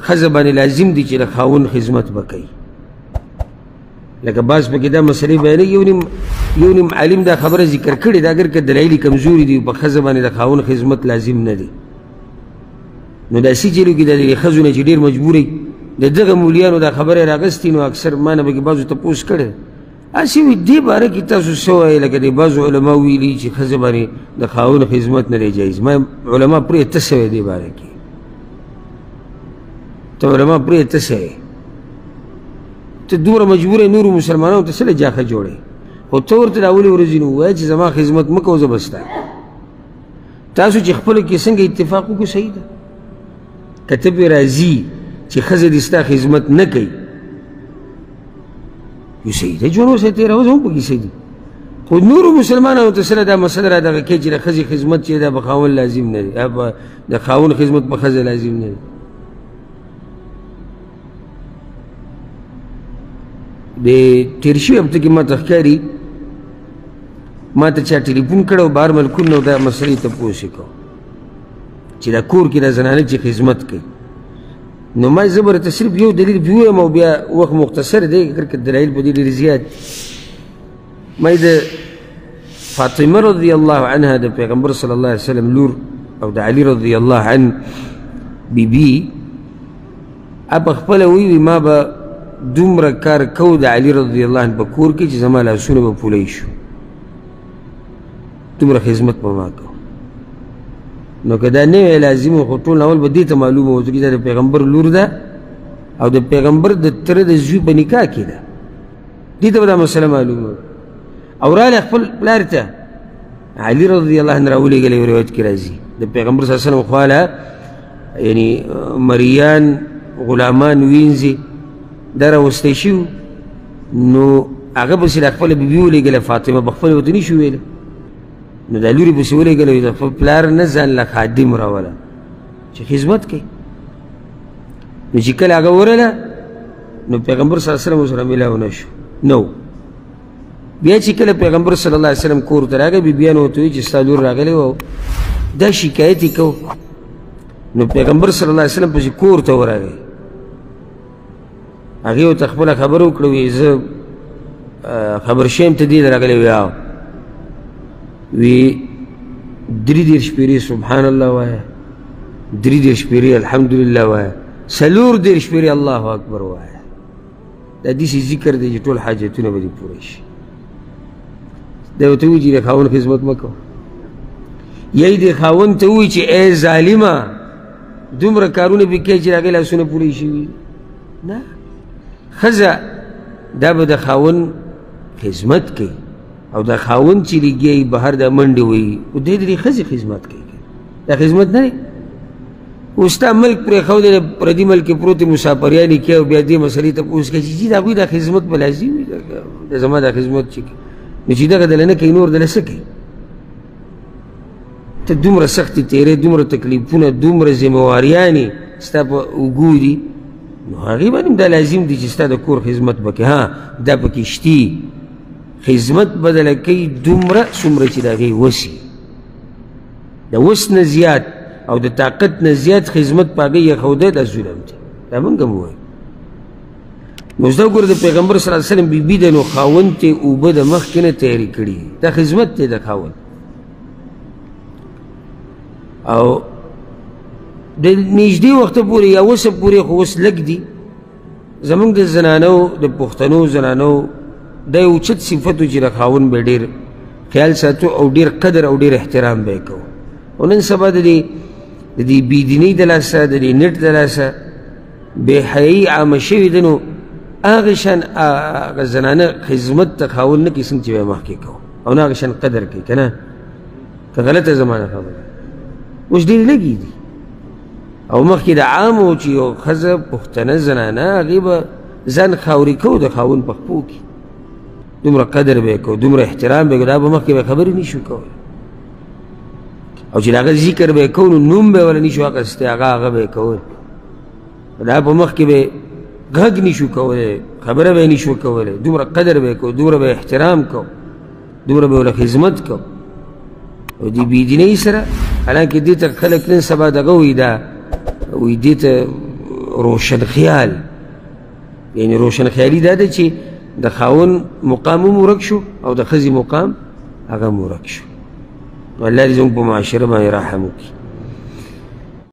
ښځه باندې لازم دي چې د خاوند خدمت به کوي. لکه بعض پکې دا مسلې بیانوي، یو نیم عالم دا خبره ذکر کړې ده، اگر که دلایل کمزوري دي په ښځه باندې د خاوند خدمت لازم نه دی، نو داسې چیلو کې د ښځو نه چې ډېر مجبورې د دغه مولیانو دا خبره راغستې، نو اکثر ما نه پکې بعضو تپوس کړی هسې وي دې باره کې تاسو څه وایئ؟ لکه د بعضو علما ویلي چې ښځه باندې د خاوند خدمت نه دی جایز. ما علما پرې ته څه وایې دې باره کې؟ ته علما پرې ته څه وایې؟ ته دومره مجبوره نورو مسلمانانو ته څه له جاښه جوړې؟ خو ته ورته د اولې ورځې نه ووایه چې زما خدمت مه کوه، زه به ستا. تاسو چې خپلو کې څنګه اتفاق وکړو صحیح ده، که ته پرې راځي چې ښځه دې ستا خدمت نه کوي، یو صحیح ده، ژوند ورسره تېروه، زه هم پکې صحیح دي. خو نورو مسلمانانو ته سره دا مسله را دغه کوي چې د ښځې خدمت چې دا به خاوند لازم نه دی، د خاوند خدمت په ښځه لازم نه دی. د تېر شوي هفته کې ما ته ښکاري ما ته چا ټلیفون کړی و بهر ملکونو نه، دا مسلې تپوس یې کوو چې دا کور کې دا زنانه چې خدمت کوي. نو ما زه به راته صرف یو دلیل پرې ووایم او بیا وخت مختصر دی، اگر که دلایل په دې ډېر زیات. ما د فاطمه رضی الله عنها د پیغمبر صلی الله علیه وسلم لور او د علي رضی الله عنه بیبي په خپله ویوي ما به دومره کار کو د علي رضی الله عنه په کور کې چې زما لاسونه به پولی شو، دومره خدمت به ما کو. نو که دا نه وی لازم خو ټول اول به دې ته معلومه وه چې دا د پیغمبر لور ده او د پیغمبر د تره د زوی په نکاح کې ده، دې ته به دا مسله معلومه وه. او راغلی خپل پلار ته علي رضی الله عنه راولېږلی، یو روایت کې راځي د پیغمبر صلی الله علیه وسلم خواله یعنې مریان غلامان وینځي دا راوستی شوي، نو هغه پسې د خپله بیبي ولېږله فاطمه، په خپله ورته نه شو ویلی، نو دا لورې پسې ولېږله د خپل پلار نه ځان له خادم راوله چې خدمت کوي. نو چې کله هغه ورله نو پیغمبر صلی الله علیه وسلم ورسره میلاو نه شو. نو بیا چې کله پیغمبر صلی الله علیه وسلم کور ته راغی، بیبیانو ورته وایي چې ستا لور راغلی و، دا شکایت یې کو. نو پیغمبر صلی الله علیه وسلم پسې کور ته ورغی، هغې ورته خپله خبره وکړه، وایي زه خبر شویم ته دې ته راغلی وی او وی 33 شپېرې سبحان الله وایه، 33 شپېرې الحمدلله وایه، 34 شپېرې الله اکبر وایه. دا داسې ذکر دی چې ټول حاجتونه به دې پوره شي. دا ورته وایي چې د خاوند خدمت مه کوه، یا یې د خاوند ته وایي چې ای ظالمه دومره کارونه پې کوې چې د هغې لاسونه پوره شوي. نه، ښځه دا به د خاوند خدمت کوي، او دا خاوند چې لګیایي بهر دا منډې وایي او دی د دې ښځې خدمت کوي، دا خدمت نه دی. اوس ستا ملک پرېښودی د پردي ملک کې پروت مسافریانې کوي او بیا دې مسلې تپوس کوي چې جي د هغوی دا خدمت به لازم وي، د زما دا خدمت چې کوي نو چې دغه دله نه کوي نور دله څه کوي؟ ته دومره سختې تېرې، دومره تکلیفونه، دومره ذمهواریانې ستا په اوږو دي، نو هغې باندې هم دا لازم دي چې ستا د کور خدمت به کوي. ها دا پکې شتي خدمت بدله کوي دومره څومره چې د هغې وس وي، د وس نه زیات او د طاقت نه زیات خدمت په هغې ایښوده دا ظلم دی. دا موږ هم ووایو. نو زده وګوره د پیغمبر صلی الله علیه وسلم بیبي ده، نو خاوند ته اوبه د مخکې نه تیارې کړي، دا خدمت دی د خاوند. او د نږدې وخته پورې یا اوسه پورې خو اوس لږ دي زموږ د زنانو د پښتنو زنانو دا یو اوچت صفت و چې د خاوند به ډېر خیال ساتو او ډېر قدر او ډېر احترام به یې کوو. او نن سبا د دې بېدینۍ د لاسه، د دې نټ د لاسه بې حیایي عامه شوې ده، نو هغه شان هغه زنانه خدمت د خاوند نه کوي څنګه چې به مخکې کوو، او نه هغه شان قدر کوي که نه، که غلطه زمانه خبره اوس ډېرې لږې دي. او مخکې د عامو چې یو ښځه پښتنه زنانه هغې به ځان خاورې کوو د خاوند په خپو کې، دومره قدر به یې کوو، دومره احترام به یې کوو، دا به مخکې به خبرې نه شو کولی، او چې د هغه ذکر به یې کوو نو نوم به یې وله نه شو اخیستی، هغه به یې کول، دا په مخکې به یې غږ نه شو کولی، خبره به یې نه شو کولی، دومره قدر به یې کوو، دومره به یې احترام کوو، دومره به یې ورله خدمت کوو. او دې بېدینۍ سره حالانکې دې ته خلک نن سبا دغه وایي دا وایي دې ته روشن خیال یعنی روشن خیالي دا ده چې د خاوند مقام هم ورک شو او د ښځې مقام هغه هم ورک شو. الله دې زموږ په معاشره باندې رحم وکړي.